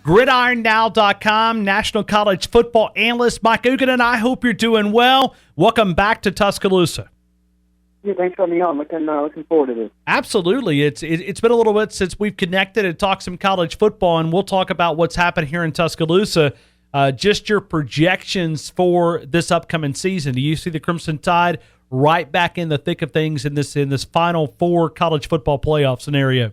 GridironNow.com, National College Football Analyst Mike Huguenin, and I hope you're doing well. Welcome back to Tuscaloosa. Yeah, thanks for having me on. Looking forward to this. Absolutely. It's been a little bit since we've connected and talked some college football, and we'll talk about what's happened here in Tuscaloosa. Just your projections for this upcoming season. Do you see the Crimson Tide right back in the thick of things in this Final Four college football playoff scenario?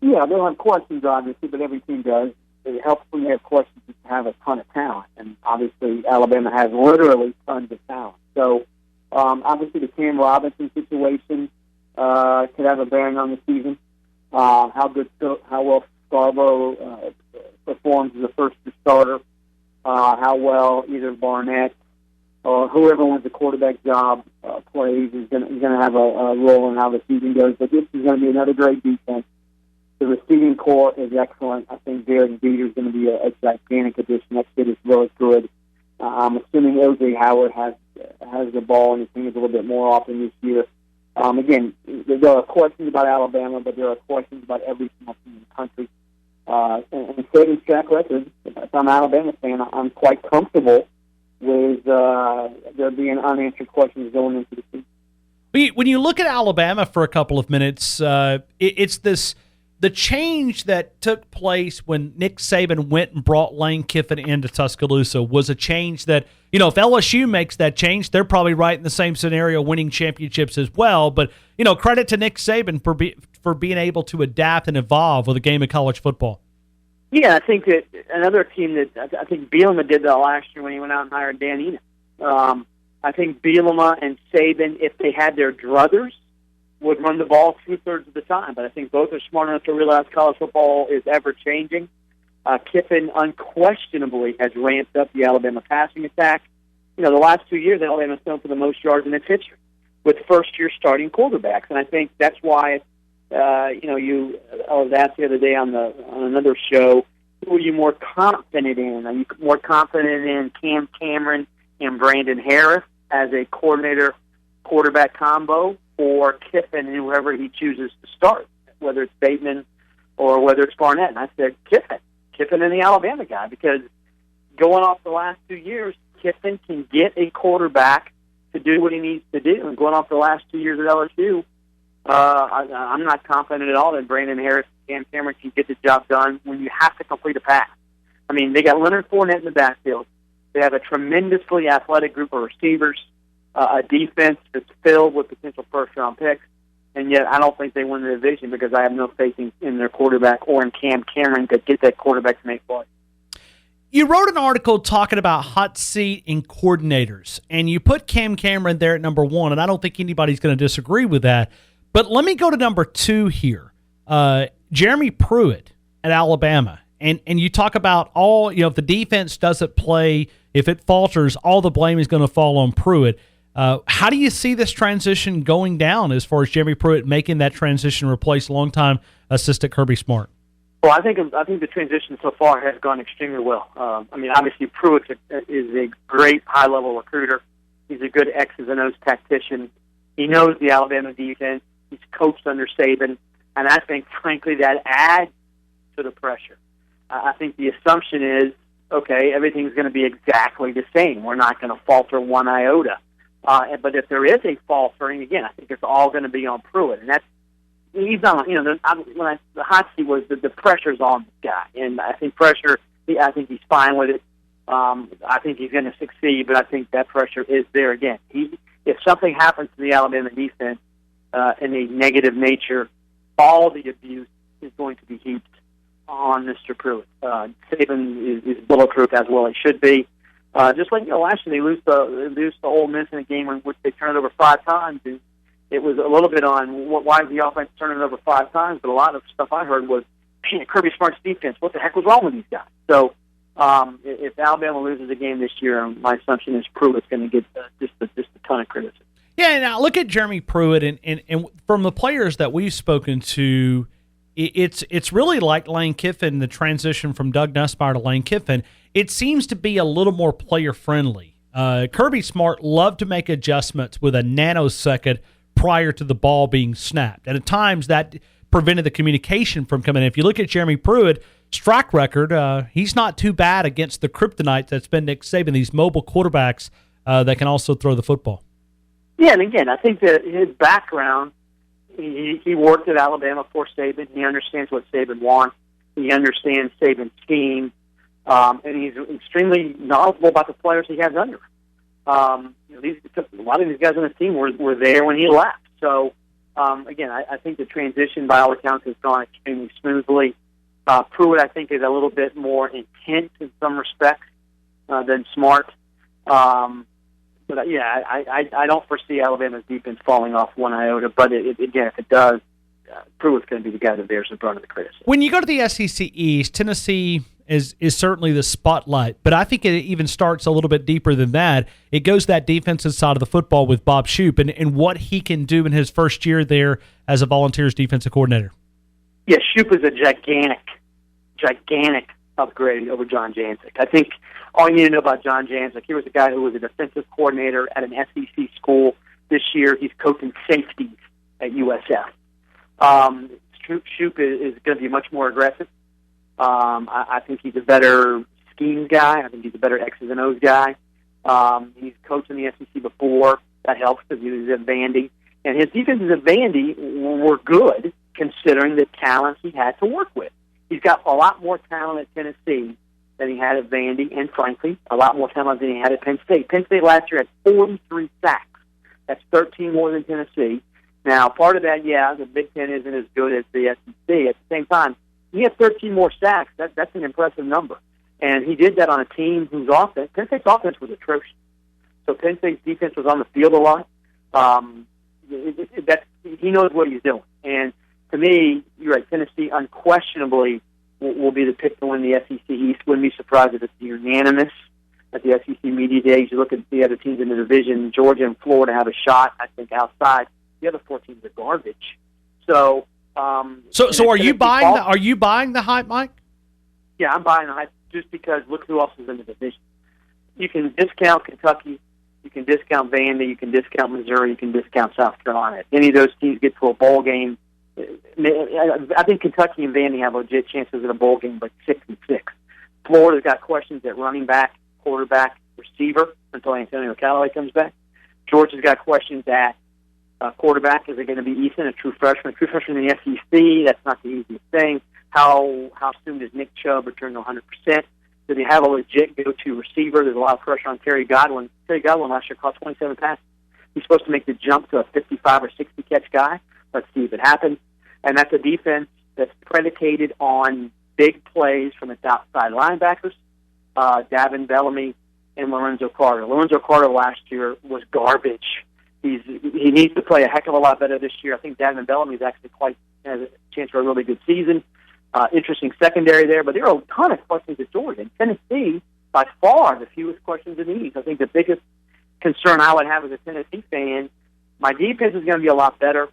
Yeah, they'll have questions, obviously, but every team does. It helps when you have questions to have a ton of talent, and obviously Alabama has literally tons of talent. So, obviously the Cam Robinson situation could have a bearing on the season. How well Scarborough performs as a first-year starter. How well either Barnett or whoever wins the quarterback job plays is going to have a role in how the season goes. But this is going to be another great defense. The receiving core is excellent. I think Jared Dieter is going to be a gigantic addition. That kid is really good. I'm assuming O.J. Howard has the ball in his hands a little bit more often this year. Again, there are questions about Alabama, but there are questions about every single team in the country. And Saban's track record, if I'm an Alabama fan, I'm quite comfortable with there being unanswered questions going into the season. When you look at Alabama for a couple of minutes, it's the change that took place when Nick Saban went and brought Lane Kiffin into Tuscaloosa was a change that, if LSU makes that change, they're probably right in the same scenario, winning championships as well. But, credit to Nick Saban for being able to adapt and evolve with a game of college football. Yeah, I think that another team that I think Bielema did that last year when he went out and hired Dan Enos. I think Bielema and Saban, if they had their druthers, would run the ball 2/3 of the time. But I think both are smart enough to realize college football is ever-changing. Kiffin unquestionably has ramped up the Alabama passing attack. The last 2 years, Alabama's known for the most yards in its history with first-year starting quarterbacks. And I think that's why, I was asked the other day on another show, who are you more confident in? Are you more confident in Cam Cameron and Brandon Harris as a coordinator-quarterback combo, or Kiffin and whoever he chooses to start, whether it's Bateman or whether it's Barnett? And I said Kiffin and the Alabama guy, because going off the last 2 years, Kiffin can get a quarterback to do what he needs to do. And going off the last 2 years at LSU, I'm not confident at all that Brandon Harris and Cam Cameron can get the job done when you have to complete a pass. I mean, they got Leonard Fournette in the backfield. They have a tremendously athletic group of receivers, a defense that's filled with potential first-round picks, and yet I don't think they win the division because I have no faith in their quarterback or in Cam Cameron to get that quarterback to make plays. You wrote an article talking about hot seat and coordinators, and you put Cam Cameron there at number one, and I don't think anybody's going to disagree with that. But let me go to number two here. Jeremy Pruitt at Alabama. And you talk about if the defense doesn't play, if it falters, all the blame is going to fall on Pruitt. How do you see this transition going down as far as Jeremy Pruitt making that transition, replace longtime assistant Kirby Smart? Well, I think the transition so far has gone extremely well. Obviously Pruitt is a great high-level recruiter. He's a good X's and O's tactician. He knows the Alabama defense. He's coached under Saban, and I think, frankly, that adds to the pressure. I think the assumption is, okay, everything's going to be exactly the same. We're not going to falter one iota. But if there is a faltering, again, I think it's all going to be on Pruitt, and he's not. The hot seat was the pressure's on this guy, and I think I think he's fine with it. I think he's going to succeed, but I think that pressure is there again. If something happens to the Alabama defense in a negative nature, all the abuse is going to be heaped on Mr. Pruitt. Saban is bulletproof, as well he should be. Just like last year, they lose to Ole Miss in a game in which they turned it over 5 times. And it was a little bit on why is the offense turning it over 5 times, but a lot of stuff I heard was Kirby Smart's defense. What the heck was wrong with these guys? So if Alabama loses a game this year, my assumption is Pruitt's going to get just a ton of criticism. Yeah, now look at Jeremy Pruitt, and from the players that we've spoken to, it's really like Lane Kiffin, the transition from Doug Nussmeier to Lane Kiffin. It seems to be a little more player-friendly. Kirby Smart loved to make adjustments with a nanosecond prior to the ball being snapped. And at times that prevented the communication from coming in. If you look at Jeremy Pruitt, strike record, he's not too bad against the kryptonite that's been Nick Saban, these mobile quarterbacks that can also throw the football. Yeah, and again, I think that his background, he worked at Alabama for Saban. He understands what Saban wants. He understands Saban's team, and he's extremely knowledgeable about the players he has under. A lot of these guys on the team were there when he left. So, again, I think the transition, by all accounts, has gone extremely smoothly. Pruitt, I think, is a little bit more intense in some respects than Smart. But yeah, I don't foresee Alabama's defense falling off one iota. But again, if it does, Pruitt's going to be the guy that bears the brunt of the criticism. When you go to the SEC East, Tennessee is certainly the spotlight, but I think it even starts a little bit deeper than that. It goes that defensive side of the football with Bob Shoop and what he can do in his first year there as a Volunteers defensive coordinator. Yeah, Shoop is a gigantic upgrade over John Jansick. I think all you need to know about John Jansick, he was a guy who was a defensive coordinator at an SEC school. This year, he's coaching safeties at USF. Shoop is going to be much more aggressive. I think he's a better schemes guy. I think he's a better X's and O's guy. He's coached in the SEC before. That helps because he was at Vandy. And his defenses at Vandy were good, considering the talent he had to work with. He's got a lot more talent at Tennessee than he had at Vandy, and frankly, a lot more talent than he had at Penn State. Penn State last year had 43 sacks. That's 13 more than Tennessee. Now, part of that, yeah, the Big Ten isn't as good as the SEC. At the same time, he had 13 more sacks. That's an impressive number. And he did that on a team whose offense, Penn State's offense was atrocious. So Penn State's defense was on the field a lot. He knows what he's doing. And to me, you're right, Tennessee unquestionably will be the pick to win the SEC East. Wouldn't be surprised if it's unanimous at the SEC Media Days. You look at the other teams in the division, Georgia and Florida have a shot, I think, outside. The other 4 teams are garbage. So are you buying the hype, Mike? Yeah, I'm buying the hype just because look who else is in the division. You can discount Kentucky, you can discount Vandy, you can discount Missouri, you can discount South Carolina. If any of those teams get to a bowl game, I think Kentucky and Vandy have legit chances at a bowl game, but 6-6. Florida's got questions at running back, quarterback, receiver until Antonio Callaway comes back. Georgia's got questions at quarterback. Is it going to be Eason, a true freshman? A true freshman in the SEC, that's not the easiest thing. How soon does Nick Chubb return to 100%? Do they have a legit go-to receiver? There's a lot of pressure on Terry Godwin. Terry Godwin last year caught 27 passes. He's supposed to make the jump to a 55 or 60 catch guy. Let's see if it happens. And that's a defense that's predicated on big plays from its outside linebackers, Davin Bellamy and Lorenzo Carter. Lorenzo Carter last year was garbage. He needs to play a heck of a lot better this year. I think Davin Bellamy has a chance for a really good season. Interesting secondary there, but there are a ton of questions at Georgia. And Tennessee, by far, the fewest questions in the East. I think the biggest concern I would have as a Tennessee fan, my defense is going to be a lot better.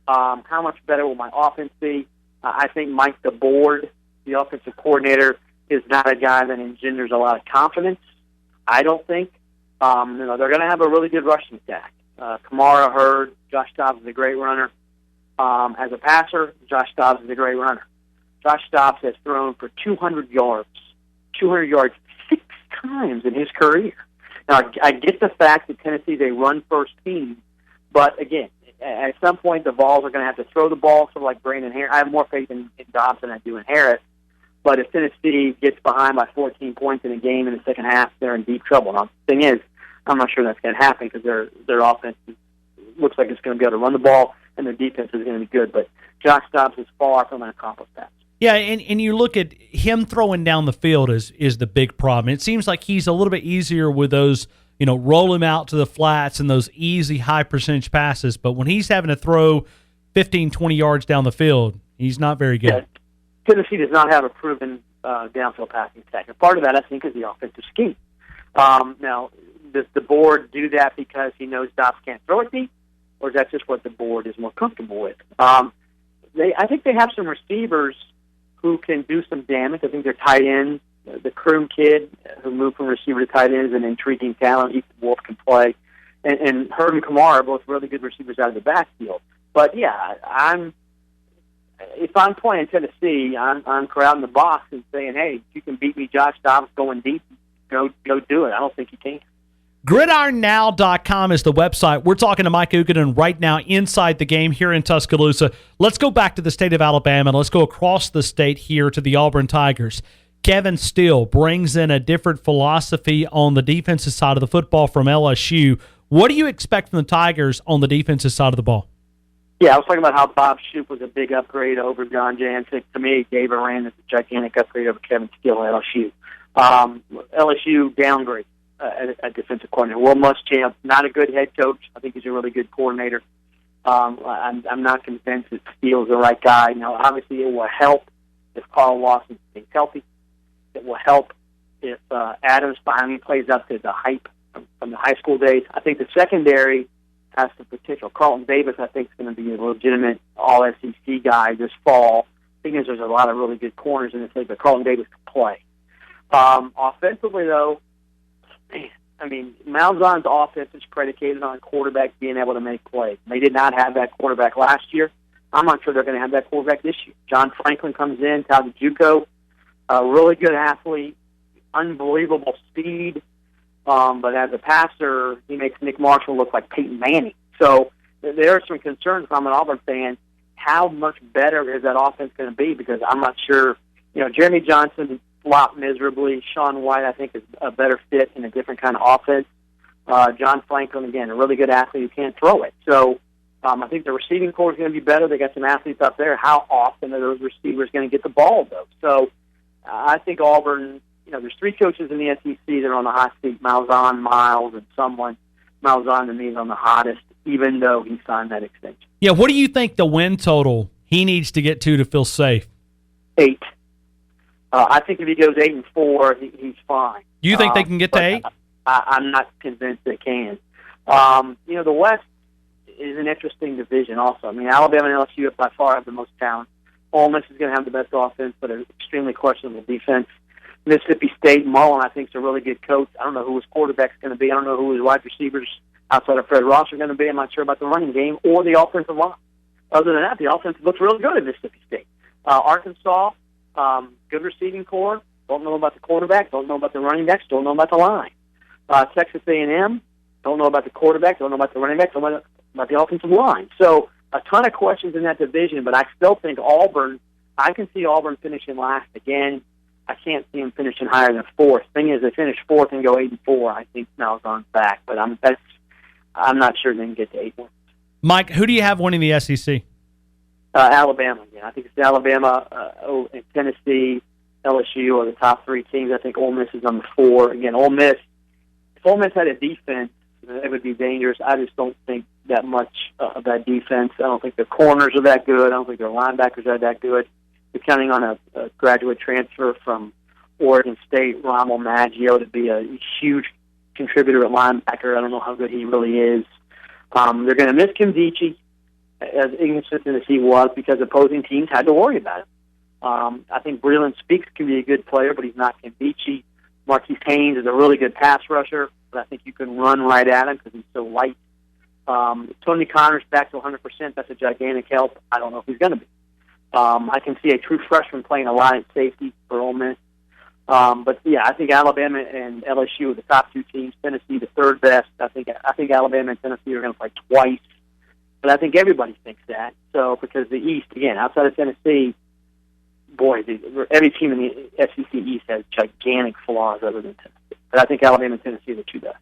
How much better will my offense be? I think Mike DeBoard, the offensive coordinator, is not a guy that engenders a lot of confidence. I don't think. They're going to have a really good rushing attack. Kamara, Hurd, Josh Dobbs is a great runner. As a passer, Josh Dobbs is a great runner. Josh Dobbs has thrown for 200 yards 6 times in his career. Now, I get the fact that Tennessee's a run-first team, but again, at some point the Vols are going to have to throw the ball, sort of like Brandon Harris. I have more faith in Dobbs than I do in Harris, but if Tennessee gets behind by 14 points in a game in the second half, they're in deep trouble. Now, the thing is, I'm not sure that's going to happen because their offense looks like it's going to be able to run the ball, and their defense is going to be good, but Josh Dobbs is far from an accomplished that. Yeah, and you look at him throwing down the field is the big problem. It seems like he's a little bit easier with those, roll him out to the flats and those easy high percentage passes. But when he's having to throw 15, 20 yards down the field, he's not very good. Yeah. Tennessee does not have a proven downfield passing attack. And part of that, I think, is the offensive scheme. Now, does the board do that because he knows Dobbs can't throw it deep, or is that just what the board is more comfortable with? I think they have some receivers who can do some damage. I think their tight ends, the Kroom kid who moved from receiver to tight end is an intriguing talent. Ethan Wolf can play. And Hurd and Kamara are both really good receivers out of the backfield. But, yeah, if I'm playing Tennessee, I'm crowding the box and saying, hey, if you can beat me, Josh Dobbs going deep, go do it. I don't think you can. GridironNow.com is the website. We're talking to Mike Huguenin right now inside the game here in Tuscaloosa. Let's go back to the state of Alabama, and let's go across the state here to the Auburn Tigers. Kevin Steele brings in a different philosophy on the defensive side of the football from LSU. What do you expect from the Tigers on the defensive side of the ball? Yeah, I was talking about how Bob Shoop was a big upgrade over John Jancic. To me, Dave Arand is a gigantic upgrade over Kevin Steele at LSU. LSU downgrade a defensive coordinator. Will Muschamp, not a good head coach. I think he's a really good coordinator. I'm not convinced that Steele's the right guy. Now, obviously, it will help if Carl Lawson stays healthy. It will help if Adams finally plays up to the hype from the high school days. I think the secondary has some potential. Carlton Davis, I think, is going to be a legitimate all-SEC guy this fall. The thing is, there's a lot of really good corners in this league, but Carlton Davis can play. Offensively, though, I mean, Malzahn's offense is predicated on quarterbacks being able to make plays. They did not have that quarterback last year. I'm not sure they're going to have that quarterback this year. John Franklin comes in, Todd JUCO, a really good athlete, unbelievable speed. But as a passer, he makes Nick Marshall look like Peyton Manning. So there are some concerns if I'm an Auburn fan. How much better is that offense going to be? Because I'm not sure. You know, Jeremy Johnson flopped miserably. Sean White, I think, is a better fit in a different kind of offense. John Franklin, again, a really good athlete who can't throw it. So I think the receiving core is going to be better. They got some athletes up there. How often are those receivers going to get the ball, though? So I think Auburn, you know, there's three coaches in the SEC that are on the hot seat, Malzahn, Miles, and someone. Malzahn, to me, is on the hottest, even though he signed that extension. Yeah, what do you think the win total he needs to get to feel safe? 8. I think if he goes 8-4, he's fine. You think they can get to 8? I'm not convinced they can. You know, the West is an interesting division also. I mean, Alabama and LSU by far have the most talent. Ole Miss is going to have the best offense, but an extremely questionable defense. Mississippi State, Mullen, I think, is a really good coach. I don't know who his quarterback's going to be. I don't know who his wide receivers outside of Fred Ross are going to be. I'm not sure about the running game or the offensive line. Other than that, the offense looks really good at Mississippi State. Arkansas, good receiving core. Don't know about the quarterback. Don't know about the running backs. Don't know about the line. Texas A&M, don't know about the quarterback. Don't know about the running backs. Don't know about the offensive line. So a ton of questions in that division, but I still think Auburn, I can see Auburn finishing last again. I can't see them finishing higher than 4th. Thing is, they finish 4th and go 8-4. I think Malzahn's back, but I'm not sure they can get to 8 wins. Mike, who do you have winning the SEC? Alabama. Yeah, I think it's Alabama, and Tennessee, LSU are the top 3 teams. I think Ole Miss is number 4. Again, Ole Miss. If Ole Miss had a defense, it would be dangerous. I just don't think that much of that defense. I don't think their corners are that good. I don't think their linebackers are that good. They're counting on a graduate transfer from Oregon State, Rommel Maggio, to be a huge contributor at linebacker. I don't know how good he really is. They're going to miss Kim Dichie, as inconsistent as he was, because opposing teams had to worry about him. I think Breland Speaks can be a good player, but he's not Kim Dichie. Marquise Haynes is a really good pass rusher, but I think you can run right at him because he's so light. Tony Connor's back to 100%. That's a gigantic help. I don't know if he's going to be. I can see a true freshman playing a lot at safety for Ole Miss. But yeah, I think Alabama and LSU are the top 2 teams. Tennessee, the 3rd best. I think Alabama and Tennessee are going to play twice. But I think everybody thinks that. So because the East, again, outside of Tennessee, boy, every team in the SEC East has gigantic flaws other than Tennessee. But I think Alabama and Tennessee are the 2 best.